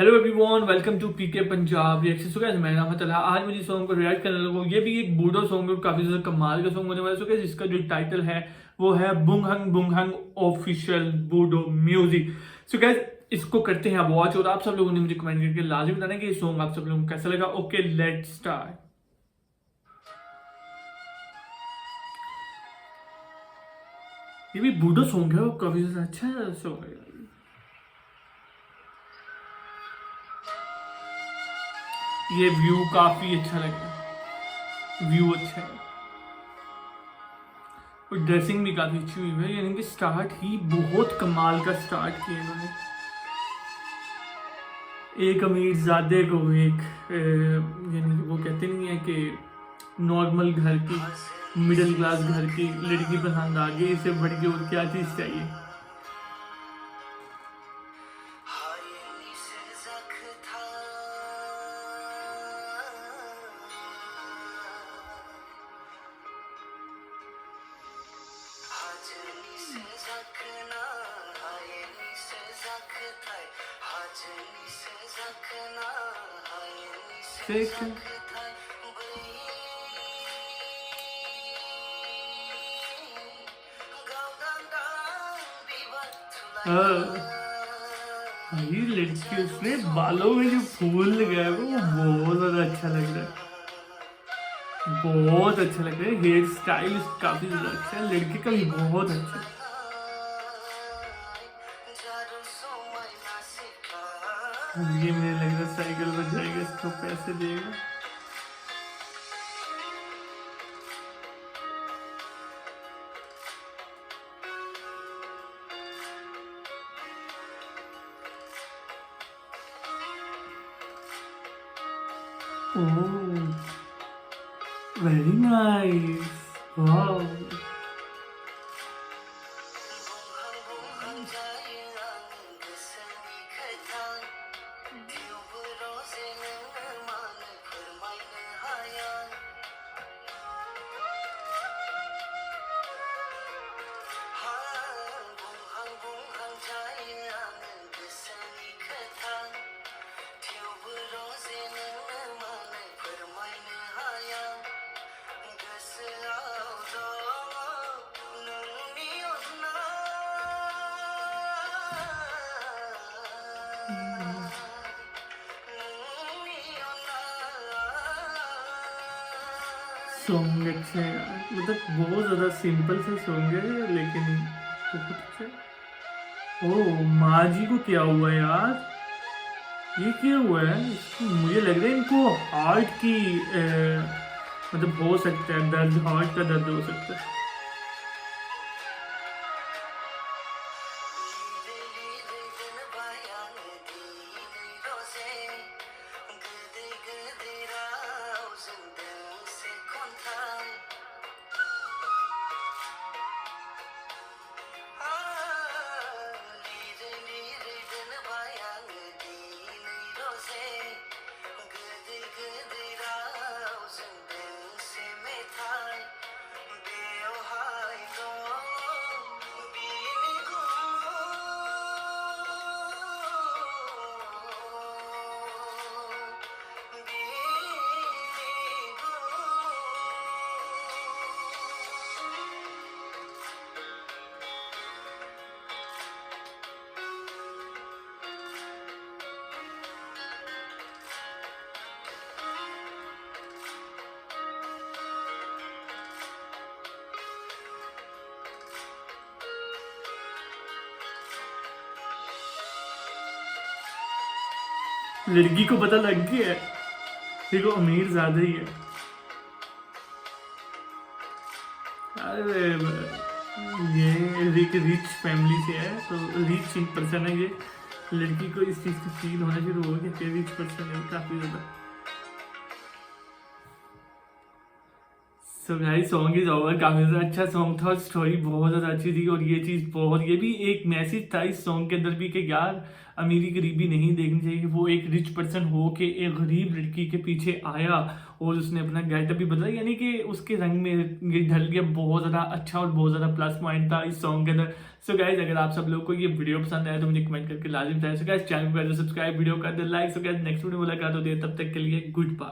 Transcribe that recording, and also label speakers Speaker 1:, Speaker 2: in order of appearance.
Speaker 1: Hello everyone, welcome to PK Punjab reaction. So guys, मैं नाम है तलहा। आज मुझे सॉन्ग को रिएक्ट करने लगा हूँ। ये भी एक बूडो सॉन्ग है, काफी ज्यादा कमाल का सॉन्ग होने वाला है। सो गाइस, इसका जो टाइटल है वो है बुंग हंग ऑफिशियल बूडो म्यूजिक। सो गाइस, इसको करते हैं वॉच। और आप सब लोगों ने मुझे कमेंट करके लाजमी बताना कि ये सॉन्ग आप सब लोगों को कैसा लगा। Okay, let's start. ये भी बूडो सॉन्ग है और काफी ज्यादा अच्छा सॉन्ग है। ये व्यू काफी अच्छा लग रहा है, व्यू अच्छा है और ड्रेसिंग भी काफी अच्छी हुई है। यानी कि स्टार्ट ही बहुत कमाल का स्टार्ट किया इन्होंने। एक अमीरजादे को एक यानी कि वो कहते नहीं है कि नॉर्मल घर की, मिडिल क्लास घर की लड़की पसंद आ गई, इससे बढ़ के और क्या चीज़ चाहिए। देख ये लड़की, उसने बालों में जो फूल लगाया है वो बहुत ज्यादा अच्छा लग रहा है, बहुत अच्छा लग रहा है। हेयर स्टाइल काफी ज्यादा अच्छा है, लड़की का भी बहुत अच्छा है। ये मुझे लग रहा है साइकिल पर जाएगा, इसको पैसे देगा। ओह, वेरी नाइस, वाह। सॉन्ग अच्छा है यार, मतलब बहुत ज़्यादा सिंपल सा सॉन्ग है लेकिन बहुत अच्छा है। ओह, माँ जी को क्या हुआ यार, ये क्या हुआ है? मुझे लग रहा है इनको हार्ट की मतलब हो सकता है दर्द, हार्ट का दर्द हो सकता है। लड़की को पता लग गया है, देखो अमीर ज्यादा ही है। अरे ये रिच फैमिली से है, तो रिच पर्सन है ये। लड़की को इस चीज का फील होना शुरू हो गया कि रिच पर्सन है काफी ज्यादा। So guys, song is over. काफी ज्यादा अच्छा सॉन्ग था और स्टोरी बहुत ज्यादा अच्छी थी। और ये चीज बहुत, ये भी एक मैसेज था इस सॉन्ग के अंदर भी कि यार अमीरी गरीबी नहीं देखनी चाहिए। वो एक रिच पर्सन हो के एक गरीब लड़की के पीछे आया और उसने अपना गेटअप भी बदला, यानी कि उसके रंग में ये ढल गया। बहुत ज़्यादा अच्छा और बहुत ज़्यादा प्लस पॉइंट था इस सॉन्ग के अंदर। सो गाइस, अगर आप सब लोग को ये वीडियो पसंद आया तो मुझे कमेंट करके लाजिम बताएं। सो गाइस, चैनल को सब्सक्राइब, वीडियो कर they like. So guys, next video मुलाकात होती है, तब तक के लिए गुड बाय।